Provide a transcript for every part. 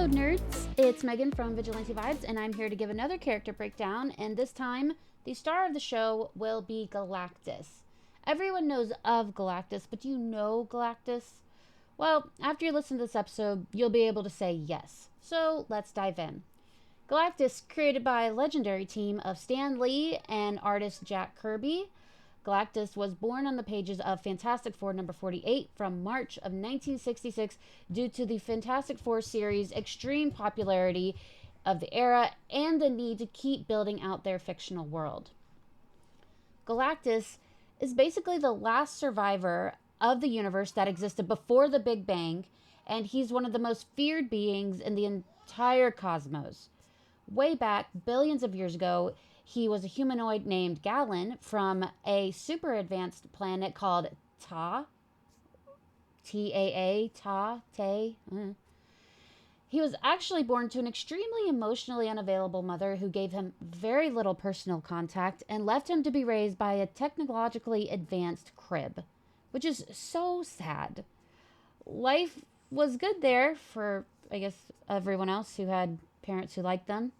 nerds, it's Megan from Vigilante Vibes, and I'm here to give another character breakdown, and this time, the star of the show will be Galactus. Everyone knows of Galactus, but do you know Galactus? Well, after you listen to this episode, you'll be able to say yes. So, let's dive in. Galactus, created by a legendary team of Stan Lee and artist Jack Kirby. Galactus was born on the pages of Fantastic Four number 48 from March of 1966 due to the Fantastic Four series' extreme popularity of the era and the need to keep building out their fictional world. Galactus is basically the last survivor of the universe that existed before the Big Bang, and he's one of the most feared beings in the entire cosmos. Way back, billions of years ago, he was a humanoid named Galan from a super advanced planet called Ta. T-A-A, Ta, Te. He was actually born to an extremely emotionally unavailable mother who gave him very little personal contact and left him to be raised by a technologically advanced crib, which is so sad. Life was good there for, I guess, everyone else who had parents who liked them.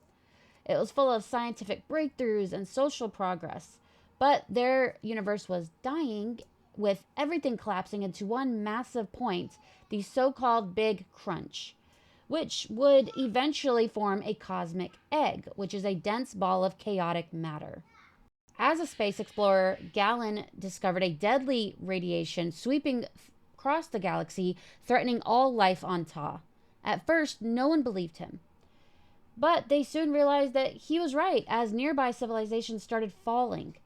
It was full of scientific breakthroughs and social progress, but their universe was dying with everything collapsing into one massive point, the so-called Big Crunch, which would eventually form a cosmic egg, which is a dense ball of chaotic matter. As a space explorer, Galan discovered a deadly radiation sweeping across the galaxy, threatening all life on Ta. At first, no one believed him. But they soon realized that he was right as nearby civilizations started falling.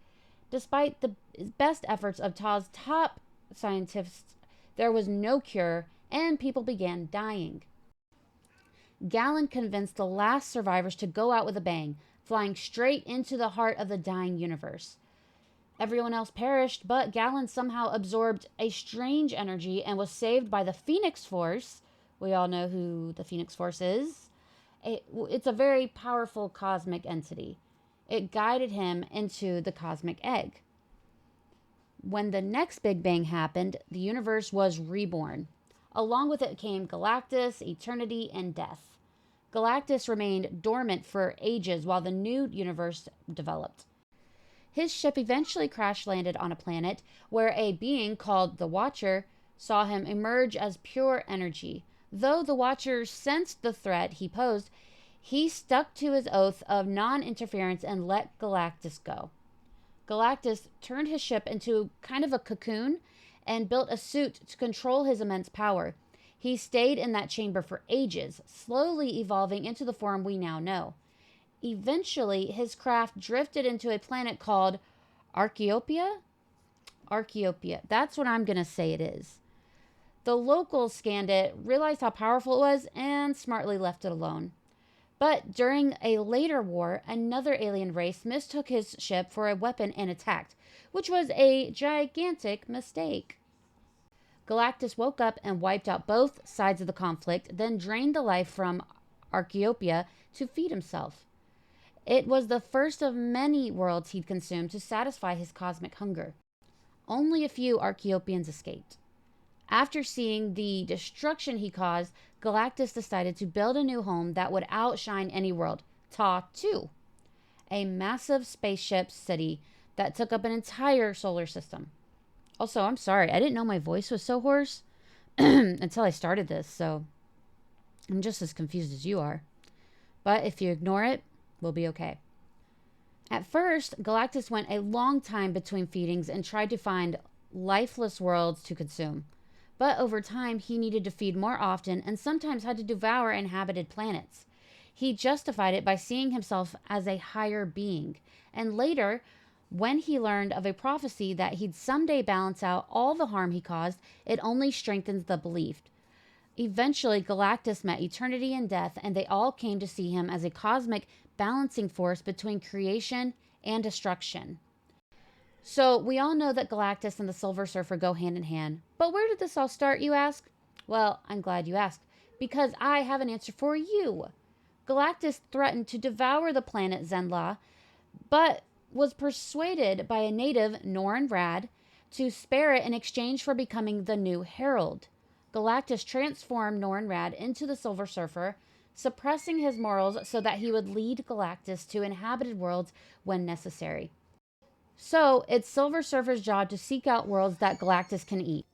Despite the best efforts of Ta's top scientists, there was no cure and people began dying. Galan convinced the last survivors to go out with a bang, flying straight into the heart of the dying universe. Everyone else perished, but Galan somehow absorbed a strange energy and was saved by the Phoenix Force. We all know who the Phoenix Force is. It's a very powerful cosmic entity. It guided him into the cosmic egg. When the next Big Bang happened, the universe was reborn. Along with it came Galactus, eternity, and death. Galactus remained dormant for ages while the new universe developed. His ship eventually crash-landed on a planet where a being called the Watcher saw him emerge as pure energy. Though the Watcher sensed the threat he posed, he stuck to his oath of non-interference and let Galactus go. Galactus turned his ship into kind of a cocoon and built a suit to control his immense power. He stayed in that chamber for ages, slowly evolving into the form we now know. Eventually, his craft drifted into a planet called Archaeopia? Archaeopia. That's what I'm going to say it is. The locals scanned it, realized how powerful it was, and smartly left it alone. But during a later war, another alien race mistook his ship for a weapon and attacked, which was a gigantic mistake. Galactus woke up and wiped out both sides of the conflict, then drained the life from Archaeopia to feed himself. It was the first of many worlds he'd consumed to satisfy his cosmic hunger. Only a few Archaeopians escaped. After seeing the destruction he caused, Galactus decided to build a new home that would outshine any world, Ta 2, a massive spaceship city that took up an entire solar system. Also, I'm sorry, I didn't know my voice was so hoarse until I started this, so I'm just as confused as you are. But if you ignore it, we'll be okay. At first, Galactus went a long time between feedings and tried to find lifeless worlds to consume. But over time, he needed to feed more often and sometimes had to devour inhabited planets. He justified it by seeing himself as a higher being. And later, when he learned of a prophecy that he'd someday balance out all the harm he caused, it only strengthens the belief. Eventually, Galactus met eternity and death, and they all came to see him as a cosmic balancing force between creation and destruction. So, we all know that Galactus and the Silver Surfer go hand in hand. But where did this all start, you ask? Well, I'm glad you asked, because I have an answer for you. Galactus threatened to devour the planet Zenla, but was persuaded by a native, Norrin Rad, to spare it in exchange for becoming the new Herald. Galactus transformed Norrin Rad into the Silver Surfer, suppressing his morals so that he would lead Galactus to inhabited worlds when necessary. So, it's Silver Surfer's job to seek out worlds that Galactus can eat.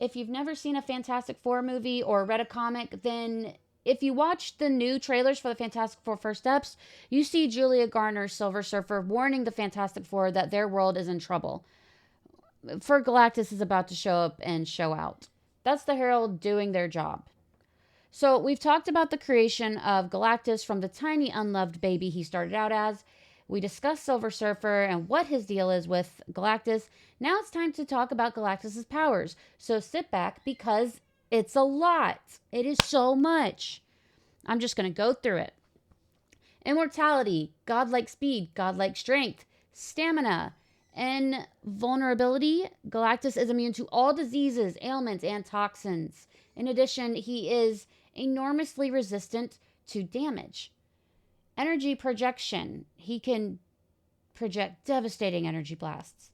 If you've never seen a Fantastic Four movie or read a comic, then if you watch the new trailers for the Fantastic Four First Steps, you see Julia Garner's Silver Surfer warning the Fantastic Four that their world is in trouble. For Galactus is about to show up and show out. That's the Herald doing their job. So we've talked about the creation of Galactus from the tiny unloved baby he started out as. We discussed Silver Surfer and what his deal is with Galactus. Now it's time to talk about Galactus's powers. So sit back because it's a lot. It is so much. I'm just going to go through it. Immortality, godlike speed, godlike strength, stamina, and vulnerability. Galactus is immune to all diseases, ailments, and toxins. In addition, he is enormously resistant to damage. Energy projection. He can project devastating energy blasts.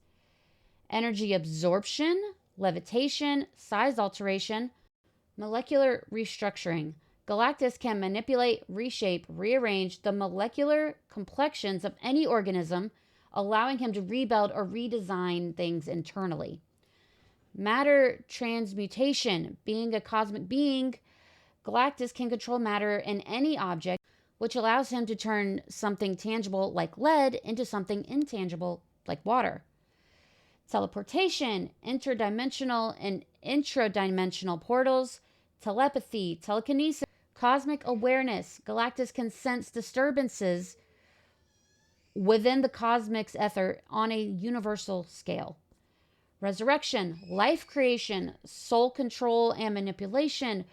Energy absorption, levitation, size alteration, molecular restructuring. Galactus can manipulate, reshape, rearrange the molecular complexions of any organism, allowing him to rebuild or redesign things internally. Matter transmutation. Being a cosmic being, Galactus can control matter in any object, which allows him to turn something tangible like lead into something intangible like water. Teleportation, interdimensional and intradimensional portals, telepathy, telekinesis, cosmic awareness. Galactus can sense disturbances within the cosmic's ether on a universal scale. Resurrection, life creation, soul control and manipulation,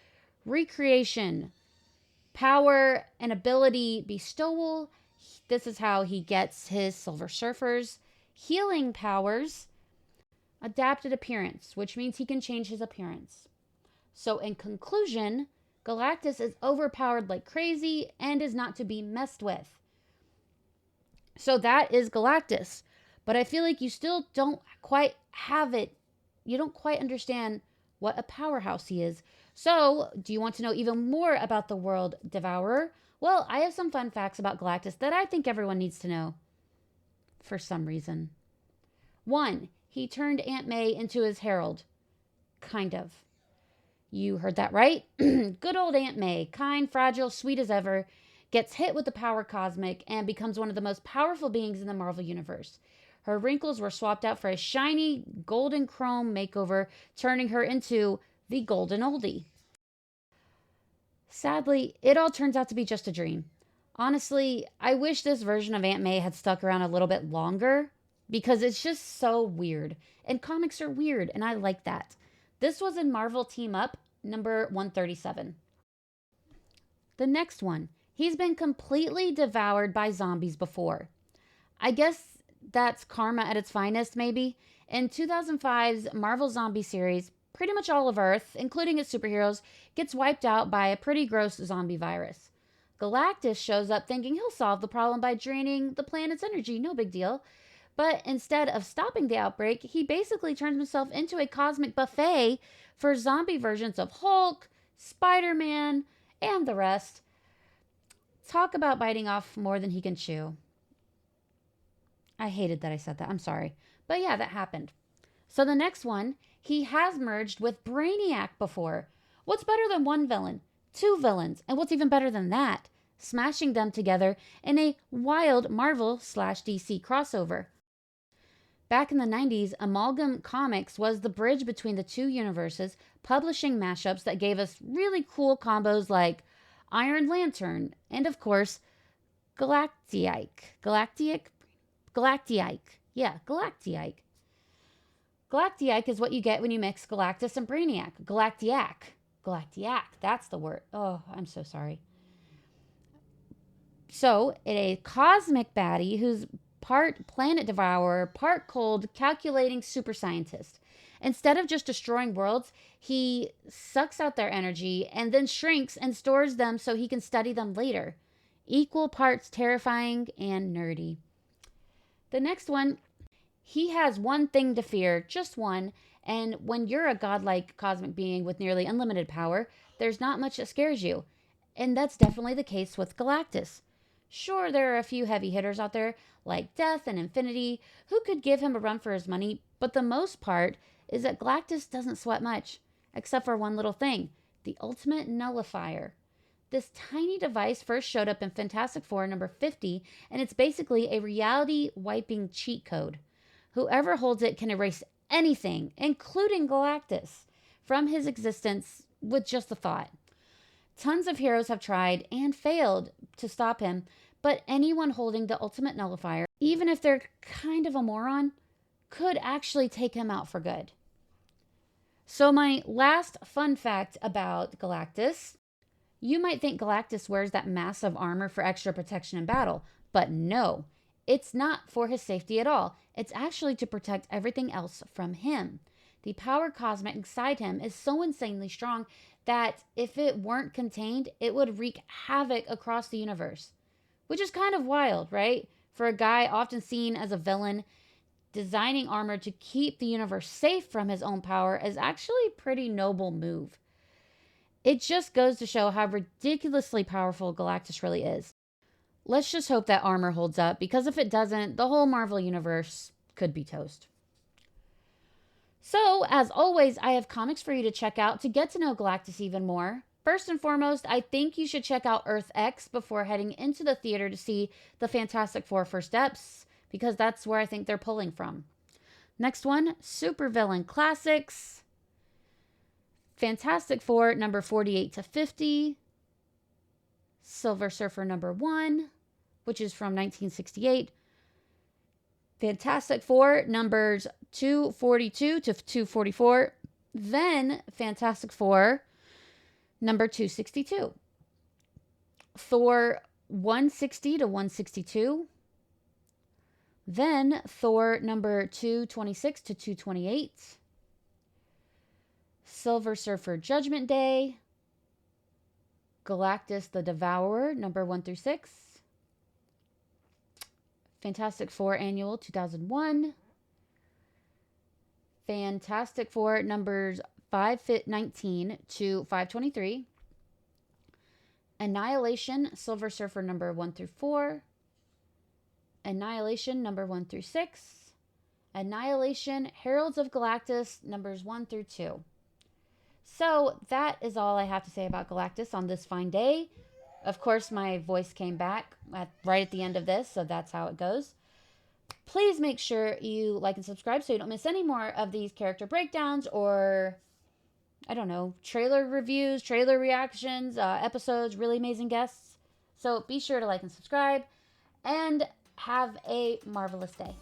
recreation, power and ability bestowal. This is how he gets his Silver Surfers. Healing powers, adapted appearance, which means he can change his appearance. So in conclusion, Galactus is overpowered like crazy and is not to be messed with. So that is Galactus. But I feel like you still don't quite have it. You don't quite understand what a powerhouse he is. So, do you want to know even more about the World Devourer? Well, I have some fun facts about Galactus that I think everyone needs to know for some reason. 1. He turned Aunt May into his herald. Kind of. You heard that right. Good old Aunt May, kind, fragile, sweet as ever, gets hit with the power cosmic and becomes one of the most powerful beings in the Marvel Universe. Her wrinkles were swapped out for a shiny golden chrome makeover, turning her into the golden oldie. Sadly, it all turns out to be just a dream. Honestly, I wish this version of Aunt May had stuck around a little bit longer because it's just so weird. And comics are weird, and I like that. This was in Marvel Team Up, number 137. The next one. He's been completely devoured by zombies before. I guess that's karma at its finest, maybe. In 2005's Marvel Zombie series, pretty much all of Earth, including its superheroes, gets wiped out by a pretty gross zombie virus. Galactus shows up thinking he'll solve the problem by draining the planet's energy, no big deal. But instead of stopping the outbreak, he basically turns himself into a cosmic buffet for zombie versions of Hulk, Spider-Man, and the rest. Talk about biting off more than he can chew. I hated that I said that. I'm sorry. But yeah, that happened. So the next one, he has merged with Brainiac before. What's better than one villain? Two villains. And what's even better than that? Smashing them together in a wild Marvel/DC crossover. Back in the 90s, Amalgam Comics was the bridge between the two universes, publishing mashups that gave us really cool combos like Iron Lantern and, of course, Galactike. Yeah, Galactike. Galactike is what you get when you mix Galactus and Brainiac. Galactiac, that's the word. Oh, I'm so sorry. So, a cosmic baddie who's part planet devourer, part cold, calculating super scientist. Instead of just destroying worlds, he sucks out their energy and then shrinks and stores them so he can study them later. Equal parts terrifying and nerdy. The next one, he has one thing to fear, just one, and when you're a godlike cosmic being with nearly unlimited power, there's not much that scares you. And that's definitely the case with Galactus. Sure, there are a few heavy hitters out there, like Death and Infinity, who could give him a run for his money, but the most part is that Galactus doesn't sweat much, except for one little thing: the ultimate nullifier. This tiny device first showed up in Fantastic Four number 50, and it's basically a reality wiping cheat code. Whoever holds it can erase anything, including Galactus, from his existence with just a thought. Tons of heroes have tried and failed to stop him, but anyone holding the ultimate nullifier, even if they're kind of a moron, could actually take him out for good. So, my last fun fact about Galactus: you might think Galactus wears that massive armor for extra protection in battle, but no, it's not for his safety at all. It's actually to protect everything else from him. The power cosmic inside him is so insanely strong that if it weren't contained, it would wreak havoc across the universe. Which is kind of wild, right? For a guy often seen as a villain, designing armor to keep the universe safe from his own power is actually a pretty noble move. It just goes to show how ridiculously powerful Galactus really is. Let's just hope that armor holds up, because if it doesn't, the whole Marvel universe could be toast. So, as always, I have comics for you to check out to get to know Galactus even more. First and foremost, I think you should check out Earth X before heading into the theater to see the Fantastic Four First Steps, because that's where I think they're pulling from. Next one, Supervillain Classics. Fantastic Four number 48 to 50. Silver Surfer number 1, which is from 1968. Fantastic Four numbers 242 to 244. Then Fantastic Four number 262. Thor 160 to 162. Then Thor number 226 to 228. Silver Surfer Judgment Day. Galactus the Devourer number 1 through 6. Fantastic Four Annual 2001. Fantastic Four numbers 519 to 523. Annihilation Silver Surfer number 1 through 4. Annihilation number 1 through 6. Annihilation Heralds of Galactus numbers 1 through 2. So that is all I have to say about Galactus on this fine day. Of course, my voice came back right at the end of this, so that's how it goes. Please make sure you like and subscribe so you don't miss any more of these character breakdowns or, I don't know, trailer reviews, trailer reactions, episodes, really amazing guests. So be sure to like and subscribe, and have a marvelous day.